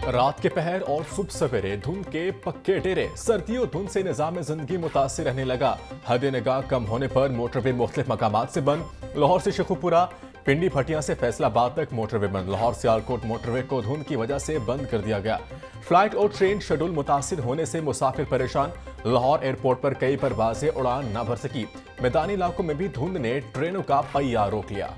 रात के पहर और सुबह सवेरे धुंध के पक्के डेरे। सर्दियों धुंध से निजाम जिंदगी मुतासिर रहने लगा। हद निगाह कम होने पर मोटरवे मुख्तलिफ मकामात से बंद। लाहौर से शेखुपुरा, पिंडी भटिया से फैसलाबाद तक मोटरवे बंद। लाहौर सियालकोट मोटरवे को धुंध की वजह से बंद कर दिया गया। फ्लाइट और ट्रेन शेड्यूल मुतासिर होने से मुसाफिर परेशान। लाहौर एयरपोर्ट पर कई परवाजें उड़ान न भर सकी। मैदानी इलाकों में भी धुंध ने ट्रेनों का पहिया रोक लिया।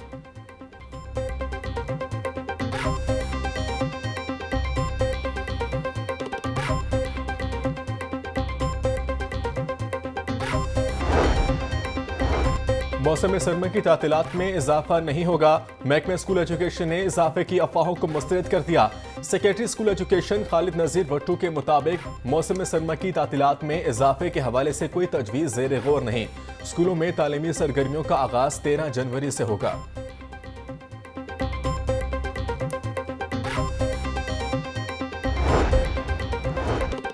मौसम सरमा की तातीलात में इजाफा नहीं होगा। महकमे स्कूल एजुकेशन ने इजाफे की अफवाहों को मुस्तरद कर दिया। सेक्रेटरी स्कूल एजुकेशन खालिद नजीर भट्टू के मुताबिक मौसम सरमा की तातीलात में इजाफे के हवाले से कोई तजवीज़ ज़ेर गौर नहीं। स्कूलों में तालीमी सरगर्मियों का आगाज 13 जनवरी से होगा।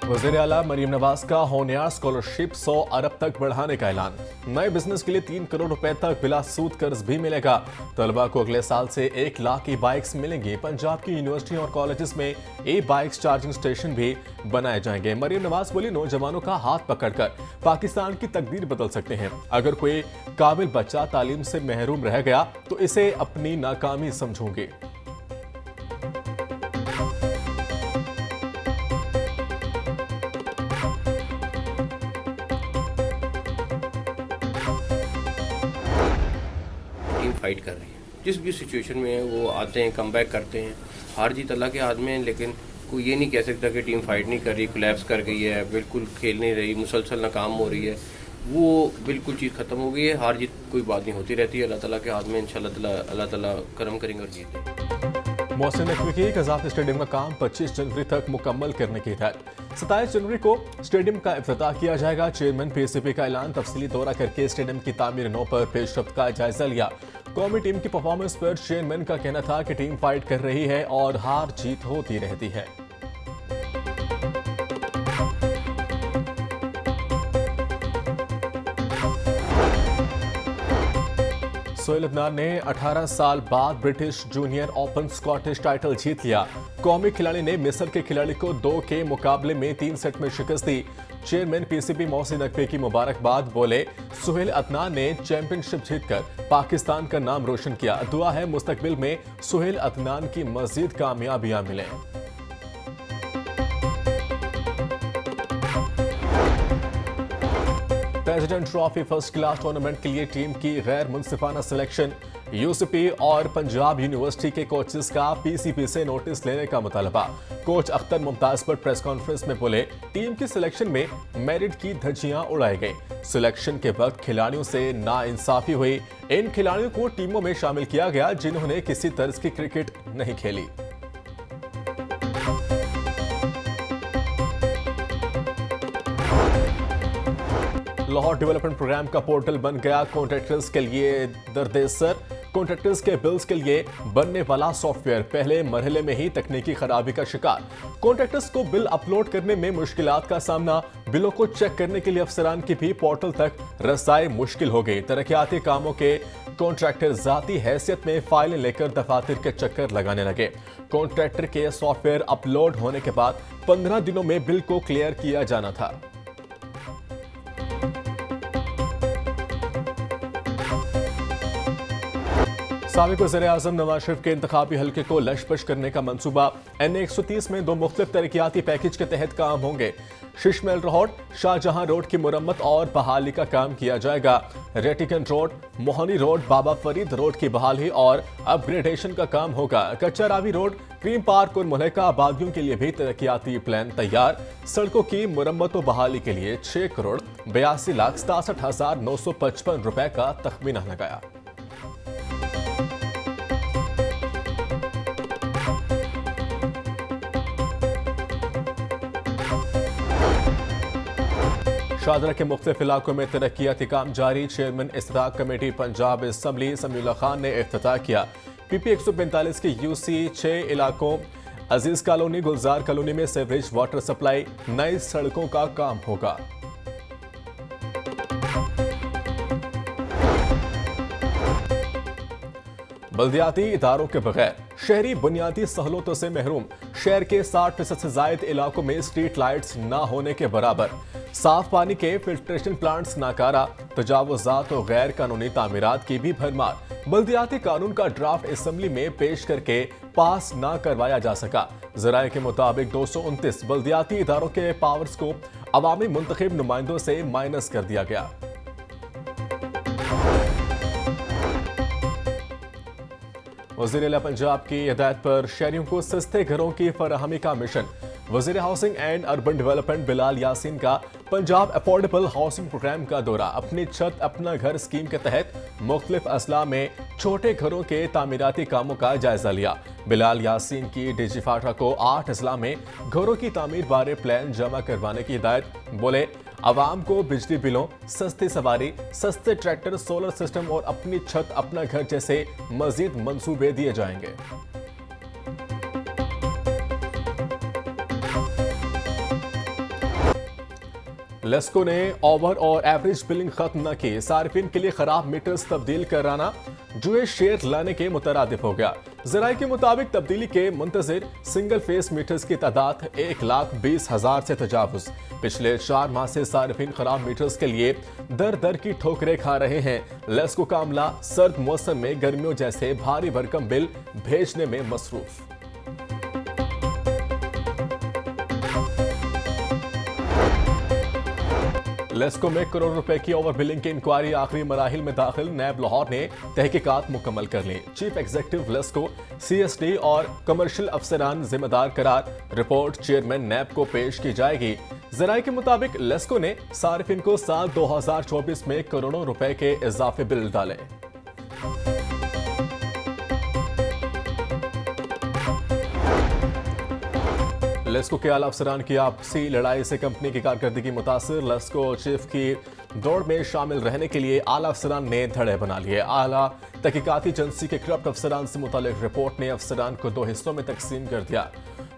वज़ीर आला मरीम नवाज का होनियार स्कॉलरशिप 100 अरब तक बढ़ाने का ऐलान। नए बिजनेस के लिए 3 करोड़ रुपए तक बिला सूद कर्ज भी मिलेगा। तलबा को अगले साल से 1 लाख ई बाइक्स मिलेंगी। पंजाब की यूनिवर्सिटी और कॉलेजेस में ई बाइक्स चार्जिंग स्टेशन भी बनाए जाएंगे। मरीम नवाज बोली, नौजवानों का हाथ पकड़कर पाकिस्तान की तकदीर बदल सकते हैं। अगर कोई काबिल बच्चा तालीम से महरूम रह गया तो इसे अपनी नाकामी समझूंगी। फाइट कर रही है, जिस भी सिचुएशन में है वो आते हैं, कम बैक करते हैं। हार जीत अल्लाह के हाथ में है, लेकिन कोई ये नहीं कह सकता कि टीम फाइट नहीं कर रही, कोलैप्स कर गई है, बिल्कुल खेल नहीं रही, मुसलसल नाकाम हो रही है। वो बिल्कुल चीज़ ख़त्म हो गई है। हार जीत कोई बात नहीं, होती रहती है। अल्लाह ताला के हाथ में, इंशाल्लाह अल्लाह ताला करम करेंगे और जीत। मोहसिन नकवी की कज़ाफ स्टेडियम का काम 25 जनवरी तक मुकम्मल करने की हिदायत। 27 जनवरी को स्टेडियम का इफ्तिताह किया जाएगा। चेयरमैन पीसीबी का ऐलान। तफसीली दौरा करके स्टेडियम की तामीर 9 पर पेशरफ्त का जायजा लिया। कौमी टीम की परफॉर्मेंस पर चेयरमैन का कहना था कि टीम फाइट कर रही है और हार जीत होती रहती है। सोहेल अदनान ने 18 साल बाद British junior open Scottish title जीत लिया। कौमी खिलाड़ी ने मिस्र के खिलाड़ी को 2 के मुकाबले में 3 सेट में शिकस्त दी। चेयरमैन पीसीबी मोहसिन नकवी की मुबारकबाद। बोले, सोहेल अदनान ने चैंपियनशिप जीतकर पाकिस्तान का नाम रोशन किया। दुआ है मुस्तकबिल में सोहेल अदनान की मजीद कामयाबियां मिलें। President trophy first class tournament के लिए टीम की गैर मुनसिफाना सिलेक्शन। यूसीपी और पंजाब यूनिवर्सिटी के कोचेस का पीसीबी से नोटिस लेने का मुतालबा। कोच अख्तर मुमताज पर प्रेस कॉन्फ्रेंस में बोले, टीम की सिलेक्शन में मेरिट की धज्जियां उड़ाई गई। सिलेक्शन के वक्त खिलाड़ियों से नाइंसाफी हुई। इन खिलाड़ियों को टीमों में शामिल किया गया जिन्होंने किसी तर्ज की क्रिकेट नहीं खेली। लाहौर डेवलपमेंट प्रोग्राम का पोर्टल बन गया। कॉन्ट्रैक्टर्स के लिए दरदेसर। कॉन्ट्रैक्टर्स के बिल्स के लिए बनने वाला सॉफ्टवेयर पहले मरहले में ही तकनीकी खराबी का शिकार। कॉन्ट्रैक्टर्स को बिल अपलोड करने में मुश्किलात का सामना। बिलों को चेक करने के लिए अफसरान की भी पोर्टल तक रसाई मुश्किल हो गई। तरक्याती कामों के कॉन्ट्रैक्टर जाती हैसियत में फाइलें लेकर दफातर के चक्कर लगाने लगे। कॉन्ट्रैक्टर के सॉफ्टवेयर अपलोड होने के बाद 15 दिनों में बिल को क्लियर किया जाना था। साबिक वज़ीर-ए-आज़म नवाज शरीफ के इंतखाबी हल्के को लशपश करने का मंसूबा। NA 130 में 2 मुख्तलिफ तरक्याती पैकेज के तहत काम होंगे। शिशमहल रोड, शाहजहां रोड की मुरम्मत और बहाली का काम किया जाएगा। रेटिकन रोड, मोहनी रोड, बाबा फरीद रोड की बहाली और अपग्रेडेशन का काम होगा। कच्चा रावी रोड, क्रीम पार्क और मुल्हिका आबादियों के लिए भी तरक्याती प्लान तैयार। सड़कों की मुरम्मत और बहाली के लिए 6 करोड़ 82,67,955 रुपए का तखमीना लगाया। शाहदरा के मुख्तलिफ इलाकों में तरक्याती काम जारी। चेयरमैन इस्तिताक कमेटी पंजाब असम्बली समीउल्लाह खान ने इफ्तिताह किया। PP 145 के UC 6 इलाकों अजीज कॉलोनी, गुलजार कॉलोनी में सीवरेज वाटर सप्लाई, नई सड़कों का काम होगा। बल्दियाती इदारों के बगैर शहरी बुनियादी सहूलतों से महरूम। शहर के 60% से ज्यादा इलाकों में स्ट्रीट लाइट्स न होने के बराबर। साफ पानी के फिल्ट्रेशन प्लांट्स नाकारा। तजावुजात और गैर कानूनी तामीरात की भी भरमार। बल्दियाती कानून का ड्राफ्ट असेंबली में पेश करके पास न करवाया जा सका। जराये के मुताबिक 229 बल्दियाती इदारों के पावर्स को अवामी मुंतखब नुमाइंदों से माइनस कर दिया गया। वज़ीर-ए-आला पंजाब की हिदायत पर शहरियों को सस्ते घरों की फराहमी का मिशन। वज़ीर housing and urban development Bilal Yasin का पंजाब अफोर्डेबल हाउसिंग प्रोग्राम का दौरा। अपनी छत अपना घर स्कीम के तहत मुख्तलिफ अजला में छोटे घरों के तामीराती कामों का जायजा लिया। बिलाल यासीन की डीजी फाटा को 8 अजला में घरों की तामीर बारे प्लान जमा करवाने की हिदायत। बोले, आवाम को बिजली बिलों, सस्ती सवारी, सस्ते ट्रैक्टर, सोलर सिस्टम और अपनी छत अपना घर जैसे मजीद मंसूबे दिए जाएंगे। लेस्को ने ओवर और एवरेज बिलिंग खत्म न की। सार्फिन के लिए खराब मीटर्स तब्दील कराना जुए शेयर लाने के मुतरादिफ हो गया। जराये के मुताबिक तब्दीली के मुंतजिर सिंगल फेस मीटर्स की तादाद 1,20,000 से तजावुज। पिछले 4 माह से सार्फिन खराब मीटर्स के लिए दर दर की ठोकरें खा रहे हैं। लेस्को का अमला सर्द मौसम में गर्मियों जैसे भारी भरकम बिल भेजने में मसरूफ। लेस्को में करोड़ रुपए की ओवर बिलिंग की इंक्वायरी आखिरी मराहिल में दाखिल। नैब लाहौर ने तहकीकात मुकम्मल कर ली। चीफ एग्जीक्यूटिव लेस्को, CSD और कमर्शियल अफसरान जिम्मेदार करार। रिपोर्ट चेयरमैन नैब को पेश की जाएगी। जराये के मुताबिक लेस्को ने सार्फिन को साल 2024 में करोड़ों रुपए के इजाफे बिल डाले। लेस्को के आला अफसरान की आपसी लड़ाई से कंपनी की कारकर्दगी मुतासिर। लेस्को चीफ की दौड़ में शामिल रहने के लिए आला अफसरान ने धड़े बना लिए। आला तहकीकाती एजेंसी के करप्ट अफसरान से मुतालिक रिपोर्ट ने अफसरान को 2 हिस्सों में तकसीम कर दिया।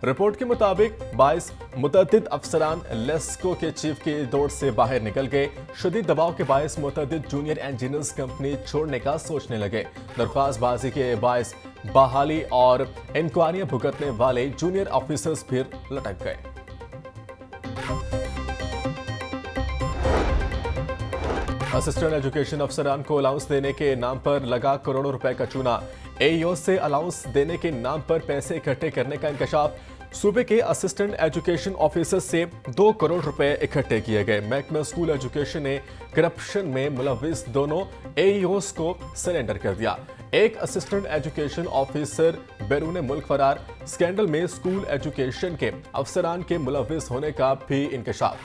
रिपोर्ट के मुताबिक 22 मुतअद्दिद अफसरान लेस्को के चीफ की दौड़ से बाहर निकल गए। शदीद दबाव के बायस मुतअद्दिद जूनियर इंजीनियर्स कंपनी छोड़ने का सोचने लगे। दरख्वास्तबाजी के बायस बहाली और इंक्वायरियां भुगतने वाले जूनियर ऑफिसर्स फिर लटक गए। असिस्टेंट एजुकेशन अफसरान को अलाउंस देने के नाम पर लगा करोड़ों रुपए का चूना। AEO से अलाउंस देने के नाम पर पैसे इकट्ठे करने का इंकशाफ। सूबे के असिस्टेंट एजुकेशन ऑफिसर से 2 करोड़ रुपए इकट्ठे किए गए। महकमा स्कूल एजुकेशन ने करप्शन में मुलविस दोनों AEOs को सरेंडर कर दिया। एक असिस्टेंट एजुकेशन ऑफिसर बैरून मुल्क फरार। स्कैंडल में स्कूल एजुकेशन के अफसरान के मुलविस होने का भी इंकशाफ।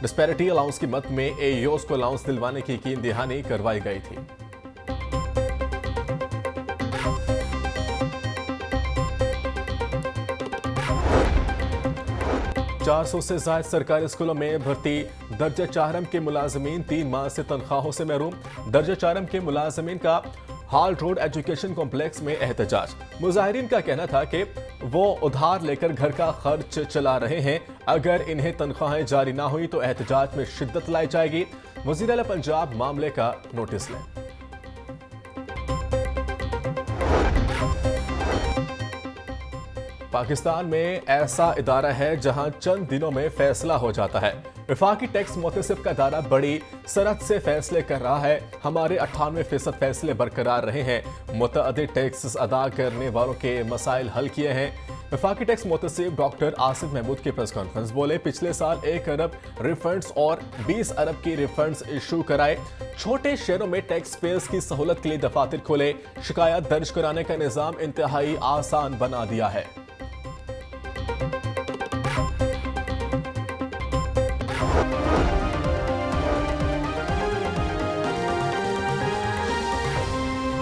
डिस्पैरिटी अलाउंस की मद में AEOs को अलाउंस दिलवाने की कीन दहानी करवाई गई थी। चार से ज्यादा सरकारी स्कूलों में भर्ती। दर्जा 4 के मुलाजमीन 3 माह से तनख्वाहों से महरूम। दर्जा 4 के मुलाजमीन का हाल रोड एजुकेशन कॉम्प्लेक्स में एहतजाज। मुजाहिरीन का कहना था कि वो उधार लेकर घर का खर्च चला रहे हैं। अगर इन्हें तनख्वाहें जारी ना हुई तो एहतजाज में शिद्दत लाई जाएगी। वज़ीर-ए-आला पंजाब मामले का नोटिस लें। पाकिस्तान में ऐसा इदारा है जहां चंद दिनों में फैसला हो जाता है। वफाकी टैक्स मुतसिब का इदारा बड़ी सरहद से फैसले कर रहा है। हमारे 98% फैसले बरकरार रहे हैं। मुतअद्दिद टैक्स अदा करने वालों के मसाइल हल किए हैं। वफाकी टैक्स मुतसिब डॉक्टर आसिफ महमूद की प्रेस कॉन्फ्रेंस। बोले, पिछले साल 1 अरब रिफंड्स और 20 अरब की रिफंड्स इशू कराए। छोटे शहरों में टैक्स पेयर्स की सहूलत के लिए दफातर खोले। शिकायत दर्ज कराने का निजाम इंतहाई आसान बना दिया है।